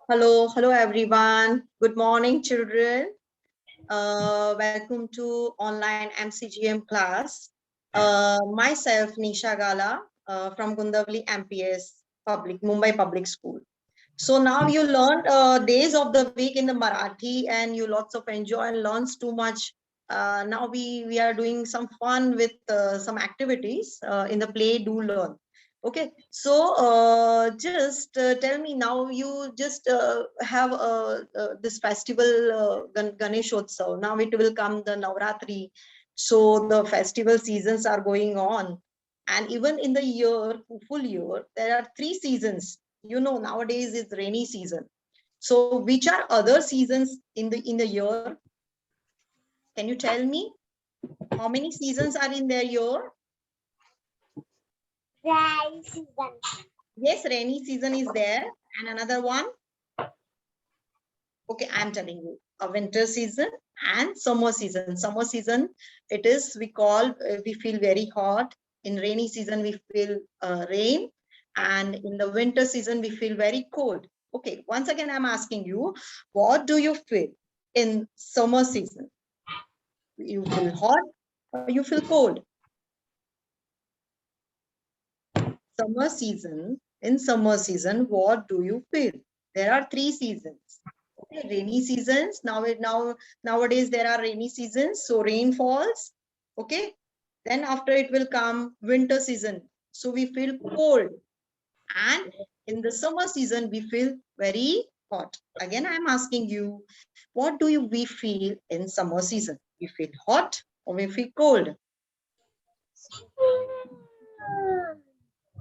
Hello everyone. Good morning, children. Welcome to online MCGM class. Myself, Nisha Gala from Gundavli MPS Mumbai Public School. So now you learned days of the week in the Marathi, and you lots of enjoy and learns too much. Now we are doing some fun with some activities in the play do learn. Okay, so just tell me now. You just have this festival Ganeshotsav. Now it will come the Navratri, so the festival seasons are going on, and even in the year, full year, there are three seasons. You know, nowadays is rainy season. So which are other seasons in the year? Can you tell me how many seasons are in their year? Dry season. Yes, rainy season is there. And another one? Okay, I'm telling you. A winter season and summer season. Summer season, it is, we feel very hot. In rainy season, we feel rain. And in the winter season, we feel very cold. Okay, once again, I'm asking you, what do you feel in summer season? You feel hot or you feel cold? Summer season, in summer season, what do you feel? There are three seasons. Okay, rainy seasons. Nowadays there are rainy seasons, so rain falls. Okay, then after it will come winter season, so we feel cold, and in the summer season we feel very hot. Again, I'm asking you, what do we feel in summer season? We feel hot or we feel cold?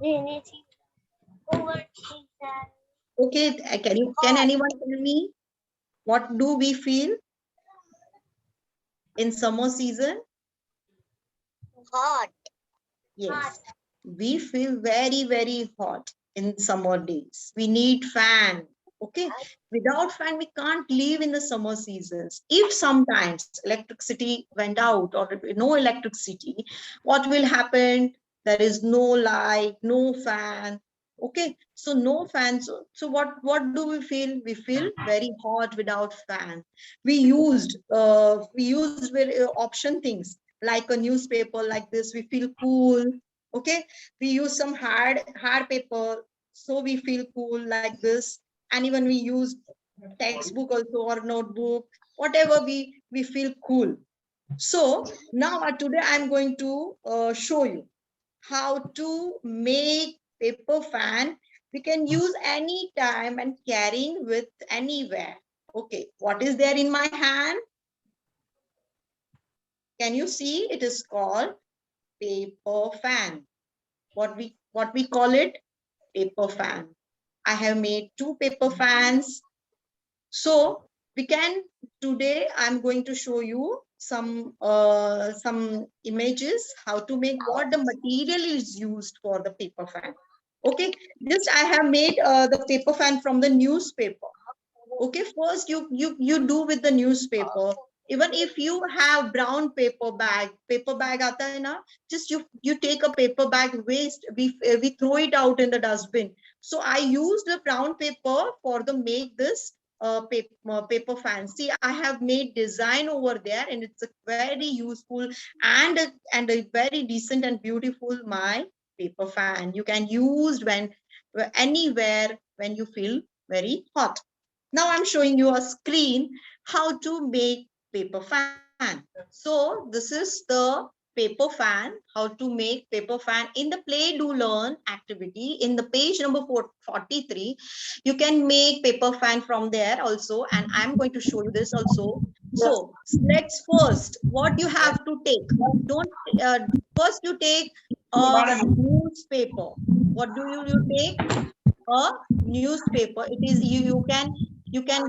Rainy season. Cold season. Okay, can anyone tell me what do we feel in summer season? Hot. Yes, we feel very hot in summer days. We need fan. Okay, without fan we can't live in the summer seasons. If sometimes electricity went out or no electricity, what will happen? There is no light, no fan. Okay, so no fan. So what do we feel? We feel very hot without fan. We used very option things like a newspaper like this. We feel cool. Okay, we use some hard paper, so we feel cool like this. And even we use textbook also or notebook, whatever, we feel cool. So now today I'm going to show you how to make paper fan. We can use any time and carrying with anywhere. Okay, what is there in my hand? Can you see? It is called paper fan. What we call it? Paper fan. I have made two paper fans. So we can, today I'm going to show you some images how to make, what the material is used for the paper fan. Okay, just I have made the paper fan from the newspaper. Okay, first you do with the newspaper. Even if you have brown paper bag aata hai na, just you take a paper bag waste, we throw it out in the dustbin. So I used the brown paper for the make this paper fan. See, I have made design over there, and it's a very useful and a very decent and beautiful my paper fan. You can use when anywhere when you feel very hot. Now I'm showing you a screen how to make paper fan. So this is the paper fan, how to make paper fan in the play do learn activity in the page number 43. You can make paper fan from there also, and I'm going to show you this also. So let's first, what you have to take, don't first you take a newspaper. What do you take? A newspaper. It is you can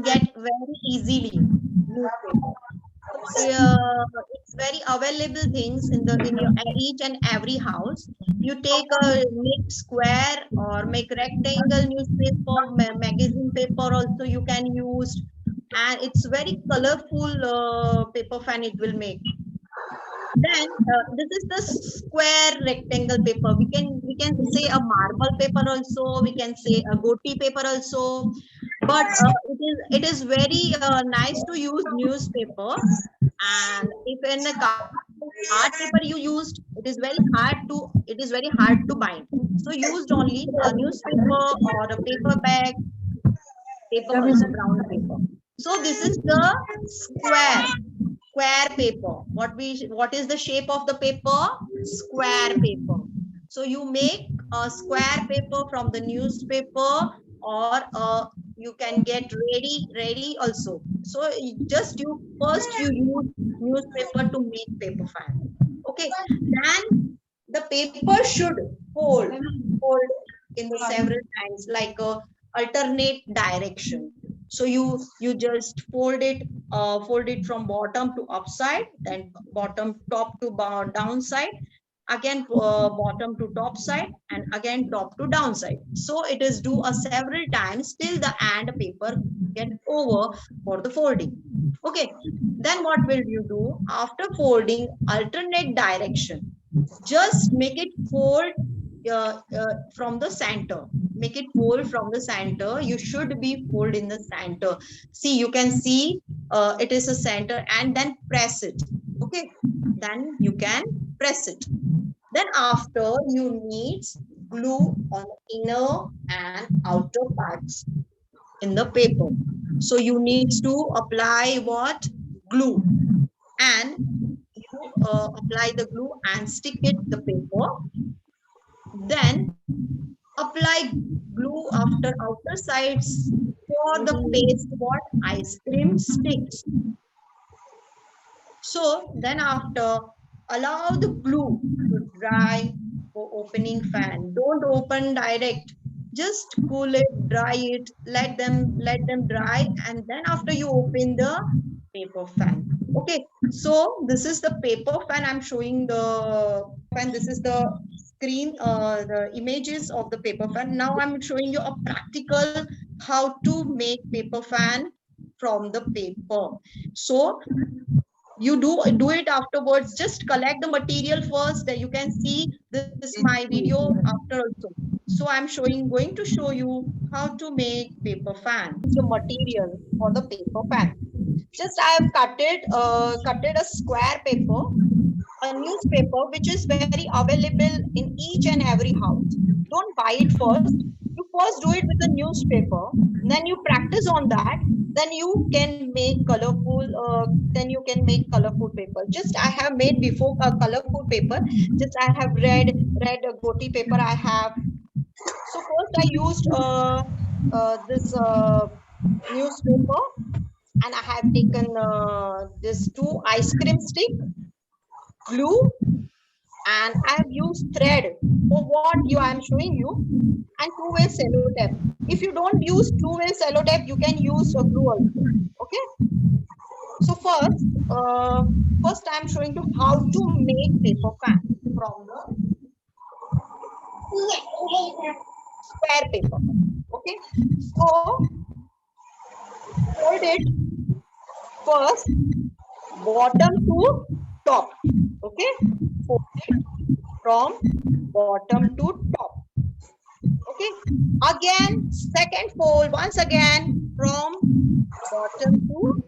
get very easily newspaper. It's very available things in your each and every house. You take a make square or make rectangle newspaper, magazine paper also you can use, and it's very colorful paper fan it will make. Then this is the square rectangle paper. We can say a marble paper also. We can say a goti paper also. but it is very nice to use newspaper. And if in a card paper you used, it is very hard to bind. So used only a newspaper or a paper bag, paper also brown paper. So this is the square paper. What is the shape of the paper? Square paper. So you make a square paper from the newspaper, or you can get ready also. So just you first you use newspaper to make paper fan. Okay, then the paper should fold in the several times, like a alternate direction. So you just fold it from bottom to upside, then bottom top to downside, again bottom to top side, and again top to downside. So it is do a several times till the end paper get over for the folding. Okay, then what will you do after folding alternate direction? Just make it fold from the center. Make it fold from the center. You should be fold in the center. See, you can see it is a center, and then press it. Okay, then you can press it. Then after you need glue on the inner and outer parts in the paper. So you need to apply what? Glue. And you apply the glue and stick it the paper. Then apply glue after outer sides for the paste what? Ice cream sticks. So then after, allow the glue to dry for opening fan. Don't open direct. Just cool it, dry it, let them dry, and then after you open the paper fan. Okay, so this is the paper fan. I'm showing the fan. This is the screen, the images of the paper fan. Now I'm showing you a practical how to make paper fan from the paper. So you do it afterwards. Just collect the material first. That you can see this my video after also. So I'm going to show you how to make paper fan. The material for the paper fan. Just I have cutted a square paper, a newspaper which is very available in each and every house. Don't buy it first. You first do it with the newspaper, then you practice on that, then you can make colorful paper. Just I have made before a colorful paper. Just I have red goti paper I have. So first I used this newspaper, and I have taken this 2 ice cream stick, glue, and I have used thread for what I am showing you, and 2-way cello tape. If you don't use 2-way cello tape, you can use a glue also. Okay. So first I am showing you how to make paper fan from the square paper. Okay. So fold it first bottom to top. Okay. Fold it from bottom to top. Okay, again second fold once again from bottom to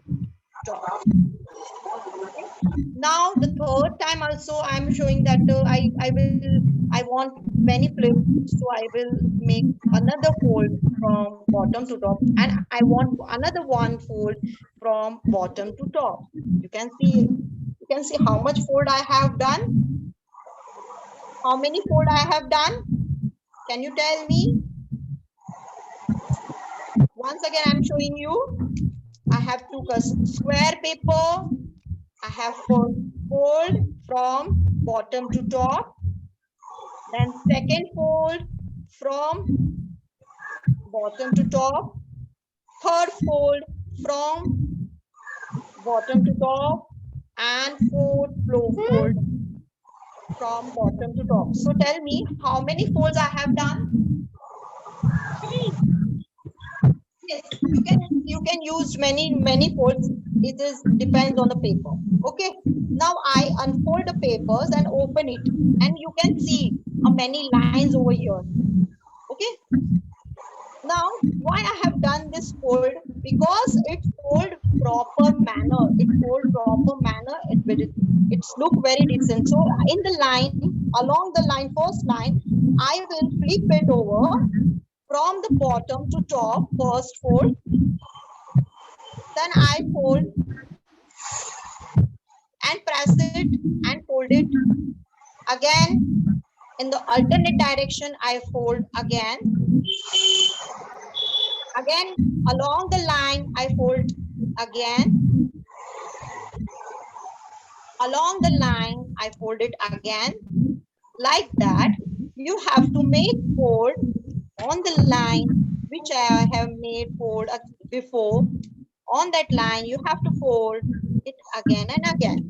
top. Okay. Now the third time also I'm showing that I want many flips, so I will make another fold from bottom to top, and I want another one fold from bottom to top. You can see how much fold I have done. How many fold I have done? Can you tell me? Once again, I'm showing you. I have took a square paper. I have fold from bottom to top. Then second fold from bottom to top. Third fold from bottom to top. And fourth fold from bottom to top. So tell me how many folds I have done? 3. Yes, you can use many folds. It is depends on the paper. Okay. Now I unfold the papers and open it, and you can see many lines over here. Okay. Now, why I have done this fold? Because it fold proper manner. It fold proper manner. It's look very decent. So in the line, along the line, first line, I will flip it over from the bottom to top, first fold. Then I fold and press it and fold it again. In the alternate direction, I fold again. Again, along the line, I fold again. Along the line, I fold it again. Like that, you have to make fold on the line which I have made fold before. On that line, you have to fold it again and again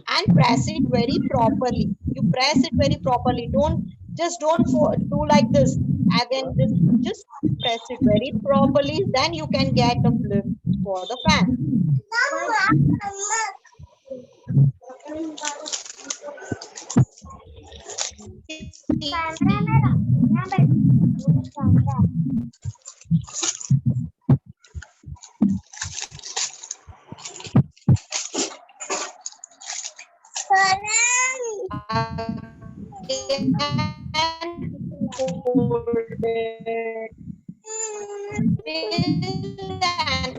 and press it very properly. You press it very properly. Don't do like this. Again, just press it very properly. Then you can get a flip for the fan. Camera में रखना camera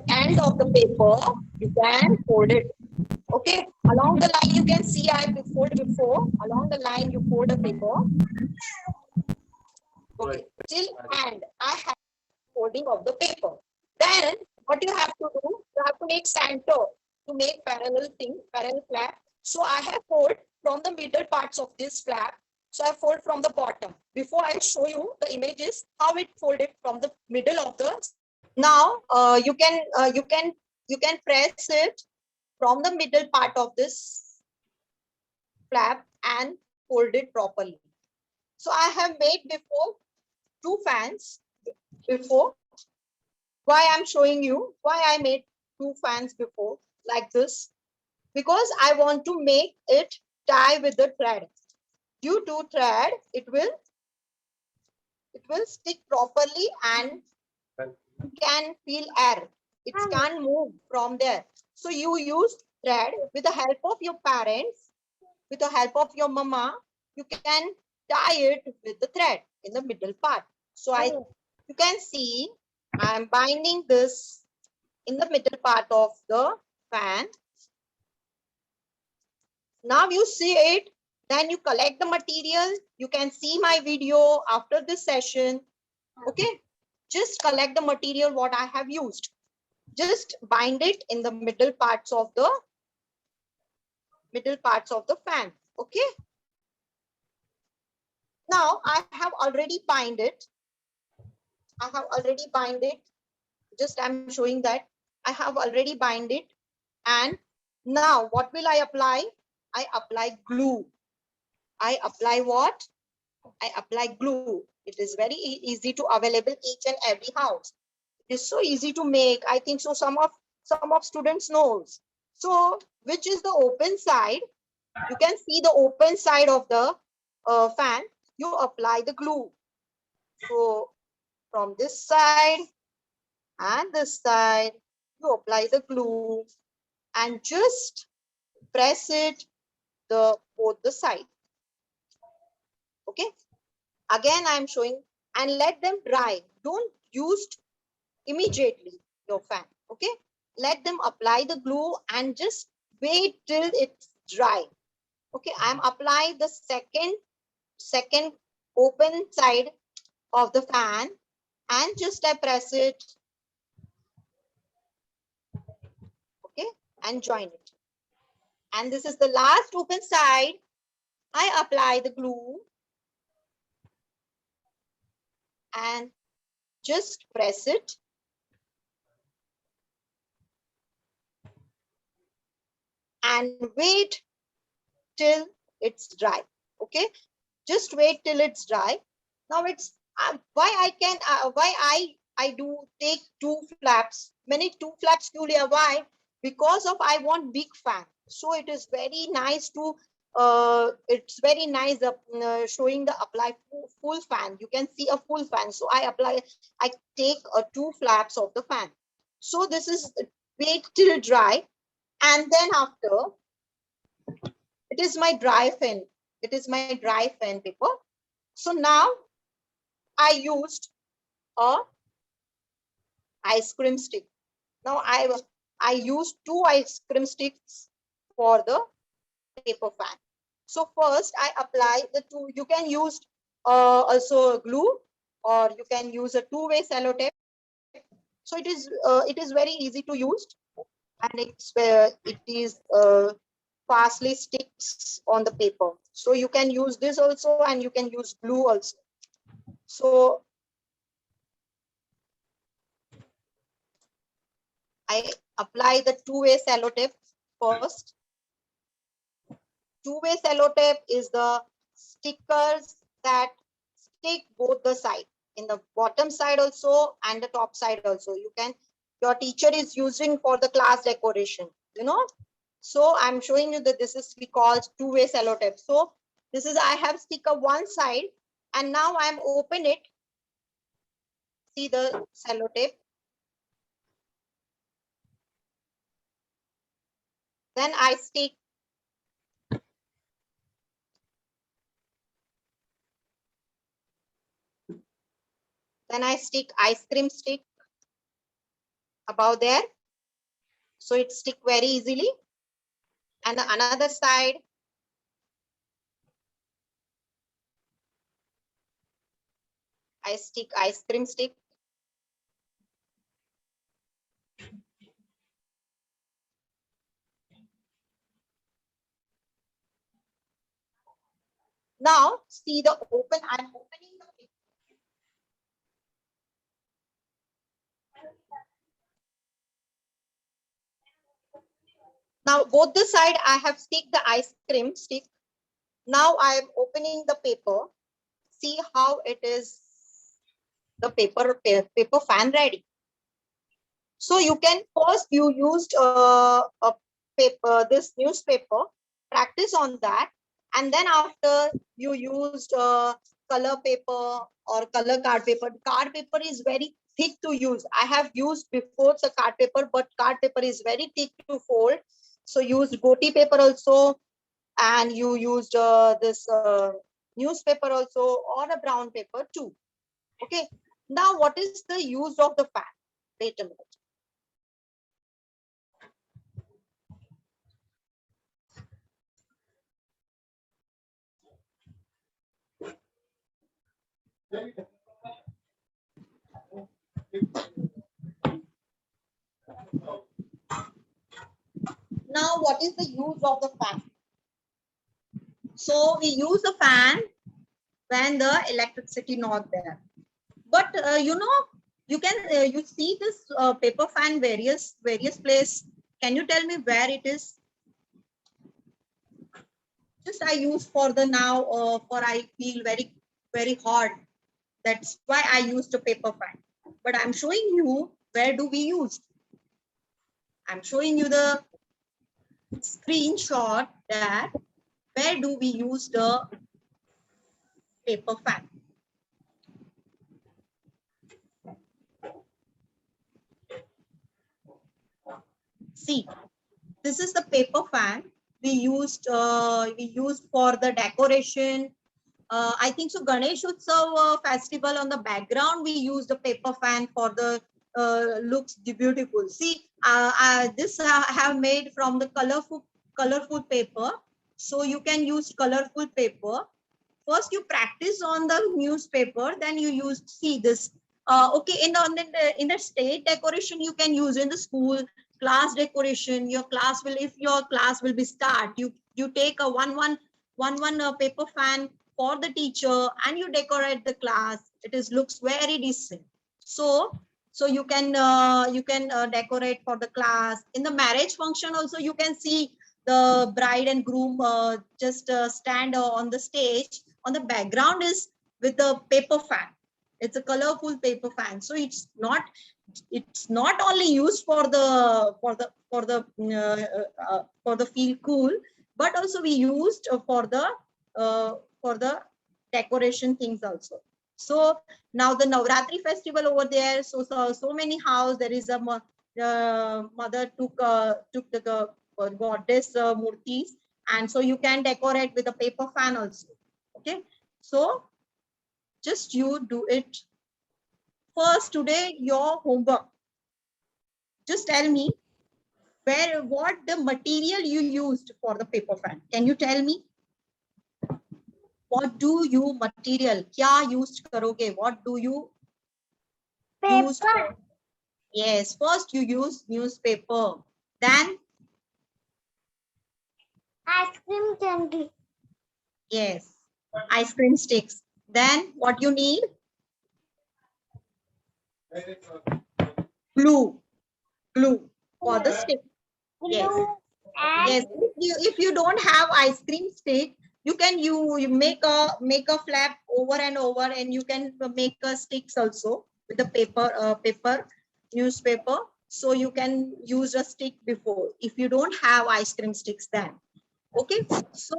End of the paper, you can fold it. Okay, along the line you can see I fold before. Along the line you fold the paper. Okay, till end I have folding of the paper. Then what you have to do, you have to make center to make parallel thing, parallel flap. So I have fold from the middle parts of this flap. So I fold from the bottom. Before I show you the images how it folded from the middle of the. Now you can press it from the middle part of this flap and fold it properly. So I have made before two fans before. Why I'm showing you why I made two fans before like this, because I want to make it tie with the thread. Due to thread, it will stick properly and can feel air. It can't move from there. So you use thread with the help of your parents, with the help of your mama, you can tie it with the thread in the middle part. So you can see I'm binding this in the middle part of the fan. Now you see it, then you collect the material. You can see my video after this session. Okay, just collect the material what I have used. Just bind it in the middle parts of the fan. Okay. Now I have already bind it. Just I'm showing that I have already bind it. And now what will I apply? I apply glue. I apply what? I apply glue. It is very easy to available each and every house. It is so easy to make. I think so some of students knows. So which is the open side? You can see the open side of the fan. You apply the glue. So from this side and this side, you apply the glue and just press it both the side. Okay. Again, I'm showing and let them dry. Don't use immediately your fan. Okay. Let them apply the glue and just wait till it's dry. Okay. I'm applying the second open side of the fan and just I press it. Okay. And join it. And this is the last open side. I apply the glue and just press it. And wait till it's dry. Okay, just wait till it's dry. Now it's why I do take two flaps, two flaps, Julia. Why? Because of I want big fan. So it is very nice to it's very nice showing the apply full fan. You can see a full fan. So I take 2 flaps of the fan. So this is wait till dry, and then after it is my dry fan. It is my dry fan paper. So now I used a ice cream stick. Now I used 2 ice cream sticks for the paper fan. So first I apply the 2. You can use also glue, or you can use a 2-way sellotape. So it is very easy to use, and it is fastly sticks on the paper. So you can use this also, and you can use glue also. So I apply the 2-way sellotape first. 2-way sellotape is the stickers that stick both the side, in the bottom side also and the top side also. Your teacher is using for the class decoration, you know. So I'm showing you that this is we call 2-way sellotape. So this is, I have sticker one side, and now I'm open it. See the sellotape. Then I stick ice cream stick above there. So it stick very easily. And another side, I stick ice cream stick. Now see the open, I'm opening the paper. Now both the side I have stick the ice cream stick. Now I am opening the paper. See how it is, the paper fan ready. So you can first, you used a paper, this newspaper, practice on that, and then after you used color paper or color card paper. Card paper is very thick to use. I have used before the card paper, but card paper is very thick to fold. So use goti paper also, and you used this newspaper also, or a brown paper too. Okay. Now what is the use of the fan? Wait a minute. Now, what is the use of the fan? So we use the fan when the electricity not there. But you know, you can you see this paper fan various place. Can you tell me where it is? Just I use for the now, for I feel very hot. That's why I used a paper fan. But I'm showing you where do we use. I'm showing you the screenshot that where do we use the paper fan. See, this is the paper fan we used for the decoration. I think so Ganesh Utsav festival, on the background we use the paper fan for the looks beautiful. See, this I have made from the colorful paper. So you can use colorful paper. First you practice on the newspaper, then you use, see this. Okay, in the state decoration you can use, in the school class decoration, your class will, if your class will be start, you take a one paper fan for the teacher and you decorate the class. It is looks very decent. So you can decorate for the class. In the marriage function also you can see the bride and groom just stand on the stage. On the background is with the paper fan. It's a colorful paper fan. So it's not only used for the feel cool. but also we used for the decoration things also. So now the Navratri festival over there, so many house there is a mother took the goddess murtis, and so you can decorate with a paper fan also. Okay, so just you do it. First today your homework, just tell me what the material you used for the paper fan. Can you tell me? What do you material? क्या use करोगे? What do you use? Paper. Yes, first you use newspaper. Then Ice cream candy. yes, ice cream sticks. Then what you need? Glue. Glue for the stick. Yes. Glue and Yes. If you don't have ice cream stick, you can you make a flap over and over, and you can make a sticks also with the paper newspaper. So you can use a stick before if you don't have ice cream sticks then. Okay, so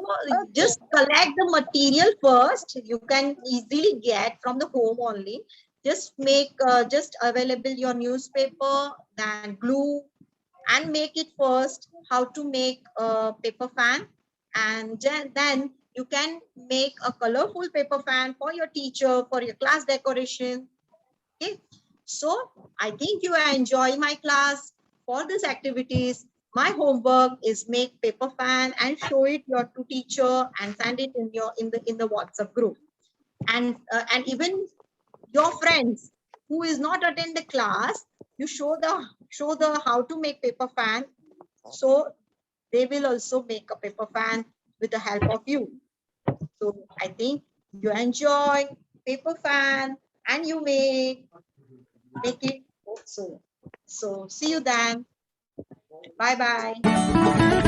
just collect the material first. You can easily get from the home only. Just make just available your newspaper, then glue, and make it first how to make a paper fan, and then you can make a colorful paper fan for your teacher, for your class decoration. Okay, so I think you enjoy my class. For these activities, my homework is make paper fan and show it to teacher and send it in the WhatsApp group, and even your friends who is not attend the class, you show the how to make paper fan, so they will also make a paper fan with the help of you. So I think you enjoy paper fan and you make it also. So see you then. Bye bye.